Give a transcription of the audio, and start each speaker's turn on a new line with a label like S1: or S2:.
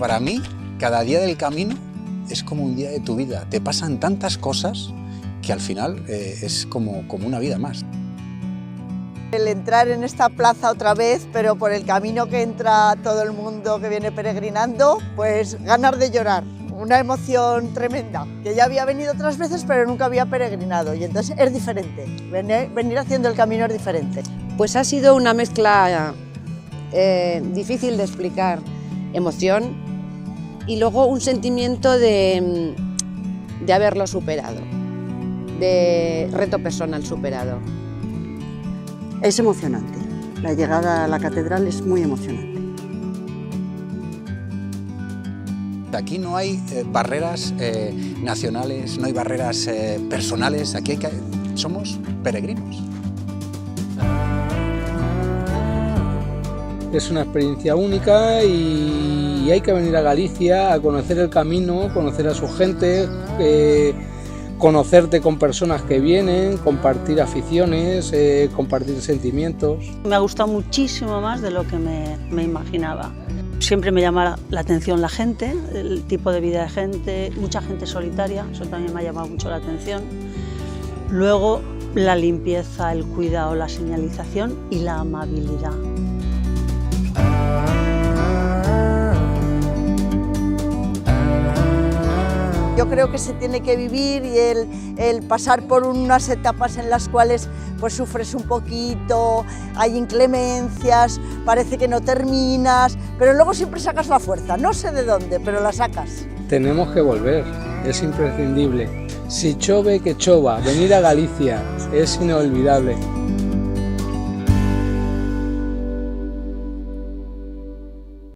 S1: Para mí, cada día del camino es como un día de tu vida. Te pasan tantas cosas que al final es como una vida más.
S2: El entrar en esta plaza otra vez, pero por el camino que entra todo el mundo que viene peregrinando, pues ganas de llorar. Una emoción tremenda, que ya había venido otras veces pero nunca había peregrinado y entonces es diferente, venir haciendo el camino es diferente.
S3: Pues ha sido una mezcla difícil de explicar, emoción y luego un sentimiento de haberlo superado, de reto personal superado.
S4: Es emocionante, la llegada a la catedral es muy emocionante.
S1: Aquí no hay barreras nacionales, no hay barreras personales, aquí somos peregrinos.
S5: Es una experiencia única y hay que venir a Galicia a conocer el camino, conocer a su gente, conocerte con personas que vienen, compartir aficiones, compartir sentimientos.
S6: Me ha gustado muchísimo más de lo que me imaginaba. Siempre me llama la atención la gente, el tipo de vida de gente, mucha gente solitaria, eso también me ha llamado mucho la atención. Luego la limpieza, el cuidado, la señalización y la amabilidad.
S2: Yo creo que se tiene que vivir y el pasar por unas etapas en las cuales pues sufres un poquito, hay inclemencias, parece que no terminas, pero luego siempre sacas la fuerza, no sé de dónde, pero la sacas.
S5: Tenemos que volver, es imprescindible. Si chove, que chova, venir a Galicia es inolvidable.